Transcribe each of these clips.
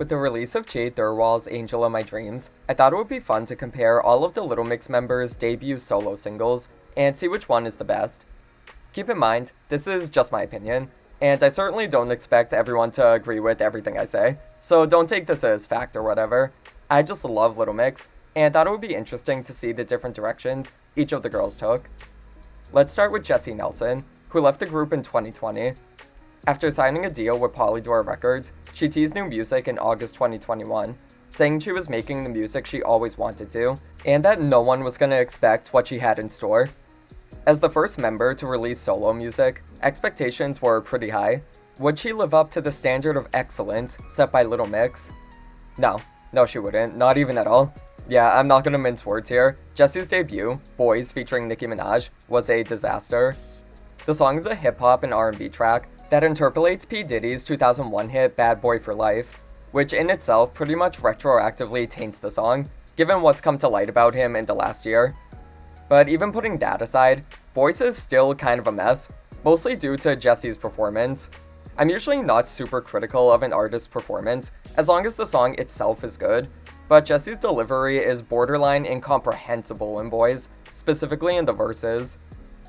With the release of Jade Thirlwall's Angel of My Dreams, I thought it would be fun to compare all of the Little Mix members' debut solo singles and see which one is the best. Keep in mind, this is just my opinion, and I certainly don't expect everyone to agree with everything I say, so don't take this as fact or whatever. I just love Little Mix, and thought it would be interesting to see the different directions each of the girls took. Let's start with Jesy Nelson, who left the group in 2020. After signing a deal with Polydor Records, she teased new music in August 2021, saying she was making the music she always wanted to, and that no one was going to expect what she had in store. As the first member to release solo music, expectations were pretty high. Would she live up to the standard of excellence set by Little Mix? No, she wouldn't, not even at all. Yeah, I'm not going to mince words here. Jesy's debut, Boys featuring Nicki Minaj, was a disaster. The song is a hip-hop and R&B track that interpolates P. Diddy's 2001 hit Bad Boy for Life, which in itself pretty much retroactively taints the song, given what's come to light about him in the last year. But even putting that aside, Boys is still kind of a mess, mostly due to Jesy's performance. I'm usually not super critical of an artist's performance, as long as the song itself is good, but Jesy's delivery is borderline incomprehensible in Boys, specifically in the verses.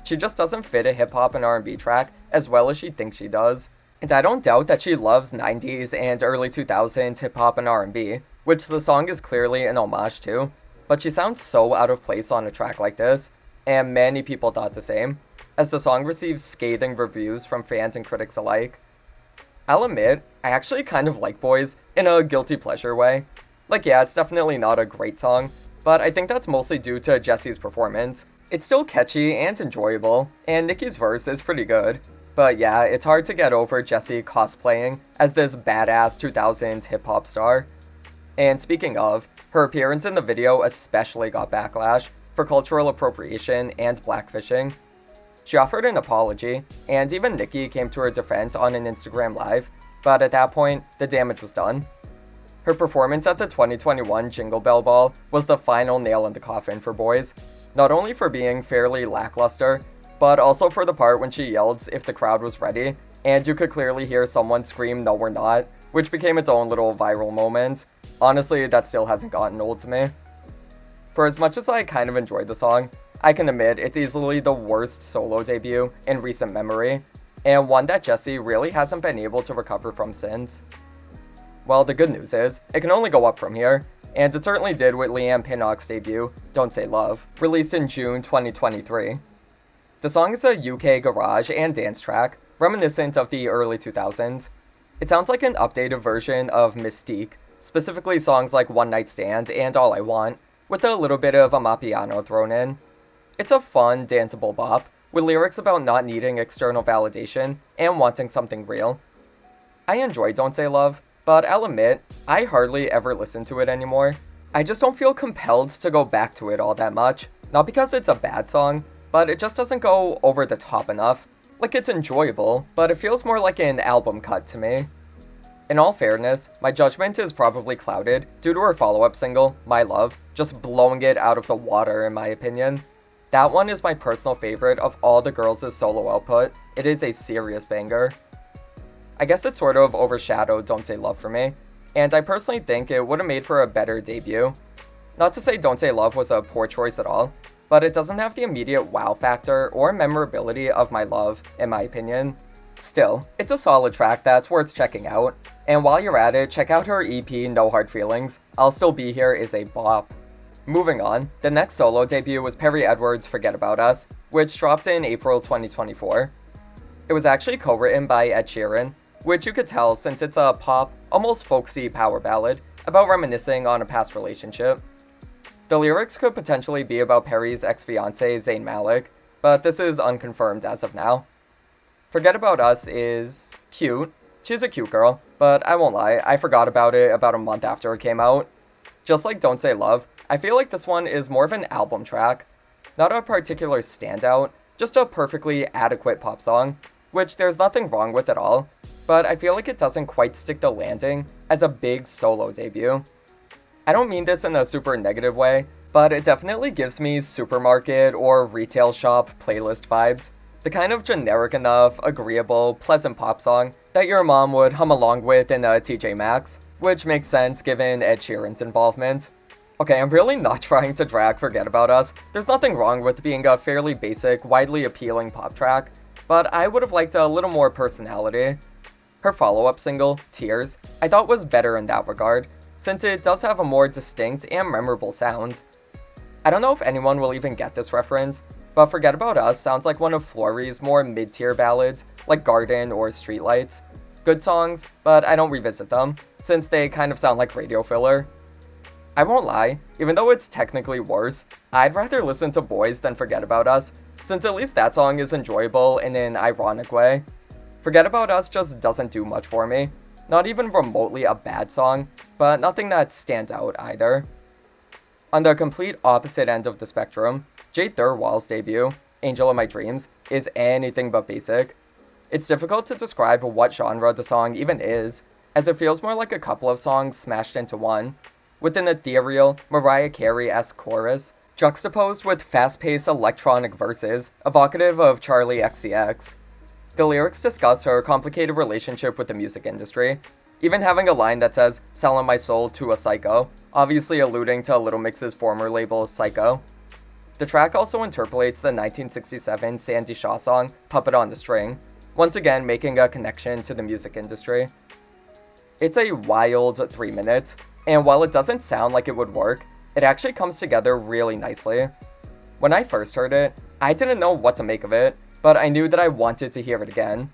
She just doesn't fit a hip-hop and R&B track as well as she thinks she does. And I don't doubt that she loves 90s and early 2000s hip-hop and R&B, which the song is clearly an homage to, but she sounds so out of place on a track like this, and many people thought the same, as the song receives scathing reviews from fans and critics alike. I'll admit, I actually kind of like Boys in a guilty pleasure way. Like, yeah, it's definitely not a great song, but I think that's mostly due to Jesy's performance. It's still catchy and enjoyable, and Nicki's verse is pretty good. But yeah, it's hard to get over Jesy cosplaying as this badass 2000s hip-hop star. And speaking of, her appearance in the video especially got backlash for cultural appropriation and blackfishing. She offered an apology, and even Nicki came to her defense on an Instagram Live, but at that point, the damage was done. Her performance at the 2021 Jingle Bell Ball was the final nail in the coffin for Boys, not only for being fairly lackluster, but also for the part when she yelled if the crowd was ready, and you could clearly hear someone scream "No, we're not," which became its own little viral moment. Honestly, that still hasn't gotten old to me. For as much as I kind of enjoyed the song, I can admit it's easily the worst solo debut in recent memory, and one that Jesy really hasn't been able to recover from since. Well, the good news is, it can only go up from here, and it certainly did with Liam Pinnock's debut, Don't Say Love, released in June 2023. The song is a UK garage and dance track, reminiscent of the early 2000s. It sounds like an updated version of Mystique, specifically songs like One Night Stand and All I Want, with a little bit of Amapiano thrown in. It's a fun, danceable bop, with lyrics about not needing external validation and wanting something real. I enjoy Don't Say Love, but I'll admit, I hardly ever listen to it anymore. I just don't feel compelled to go back to it all that much. Not because it's a bad song, but it just doesn't go over the top enough. Like, it's enjoyable, but it feels more like an album cut to me. In all fairness, my judgment is probably clouded due to her follow-up single, My Love, just blowing it out of the water in my opinion. That one is my personal favorite of all the girls' solo output. It is a serious banger. I guess it sort of overshadowed Don't Say Love for me, and I personally think it would have made for a better debut. Not to say Don't Say Love was a poor choice at all, but it doesn't have the immediate wow factor or memorability of My Love, in my opinion. Still, it's a solid track that's worth checking out, and while you're at it, check out her EP No Hard Feelings. I'll Still Be Here is a bop. Moving on, the next solo debut was Perrie Edwards' Forget About Us, which dropped in April 2024. It was actually co-written by Ed Sheeran, which you could tell since it's a pop, almost folksy power ballad about reminiscing on a past relationship. The lyrics could potentially be about Perrie's ex-fiancé Zayn Malik, but this is unconfirmed as of now. Forget About Us is cute. She's a cute girl, but I won't lie, I forgot about it about a month after it came out. Just like Don't Say Love, I feel like this one is more of an album track. Not a particular standout, just a perfectly adequate pop song, which there's nothing wrong with at all, but I feel like it doesn't quite stick the landing as a big solo debut. I don't mean this in a super negative way, but it definitely gives me supermarket or retail shop playlist vibes. The kind of generic enough, agreeable, pleasant pop song that your mom would hum along with in a TJ Maxx, which makes sense given Ed Sheeran's involvement. Okay, I'm really not trying to drag Forget About Us. There's nothing wrong with being a fairly basic, widely appealing pop track, but I would have liked a little more personality. Her follow-up single, Tears, I thought was better in that regard, since it does have a more distinct and memorable sound. I don't know if anyone will even get this reference, but Forget About Us sounds like one of Fleury's more mid-tier ballads, like Garden or Streetlights. Good songs, but I don't revisit them, since they kind of sound like radio filler. I won't lie, even though it's technically worse, I'd rather listen to Boys than Forget About Us, since at least that song is enjoyable in an ironic way. Forget About Us just doesn't do much for me. Not even remotely a bad song, but nothing that stands out either. On the complete opposite end of the spectrum, Jade Thirlwall's debut, Angel of My Dreams, is anything but basic. It's difficult to describe what genre the song even is, as it feels more like a couple of songs smashed into one, with an ethereal, Mariah Carey-esque chorus, juxtaposed with fast-paced electronic verses, evocative of Charli XCX. The lyrics discuss her complicated relationship with the music industry, even having a line that says, "Selling my soul to a psycho," obviously alluding to Little Mix's former label, Psycho. The track also interpolates the 1967 Sandy Shaw song, Puppet on the String, once again making a connection to the music industry. It's a wild 3 minutes, and while it doesn't sound like it would work, it actually comes together really nicely. When I first heard it, I didn't know what to make of it, but I knew that I wanted to hear it again.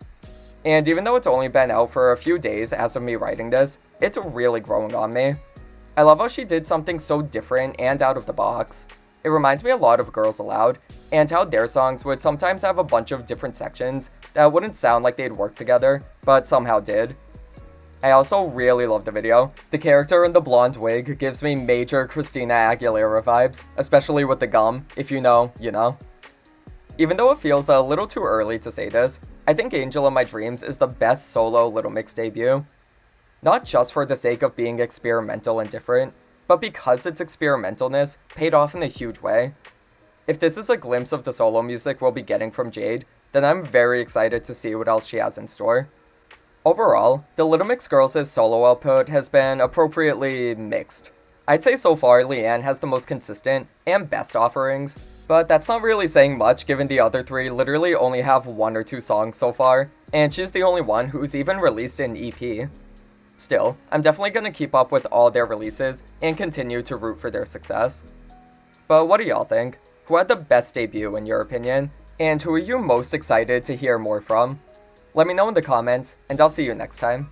And even though it's only been out for a few days as of me writing this, it's really growing on me. I love how she did something so different and out of the box. It reminds me a lot of Girls Aloud, and how their songs would sometimes have a bunch of different sections that wouldn't sound like they'd work together, but somehow did. I also really love the video. The character in the blonde wig gives me major Christina Aguilera vibes, especially with the gum. If you know, you know. Even though it feels a little too early to say this, I think Angel of My Dreams is the best solo Little Mix debut. Not just for the sake of being experimental and different, but because its experimentalness paid off in a huge way. If this is a glimpse of the solo music we'll be getting from Jade, then I'm very excited to see what else she has in store. Overall, the Little Mix Girls' solo output has been appropriately mixed. I'd say so far Leanne has the most consistent and best offerings, but that's not really saying much given the other three literally only have 1 or 2 songs so far, and she's the only one who's even released an EP. Still, I'm definitely gonna keep up with all their releases and continue to root for their success. But what do y'all think? Who had the best debut in your opinion? And who are you most excited to hear more from? Let me know in the comments, and I'll see you next time.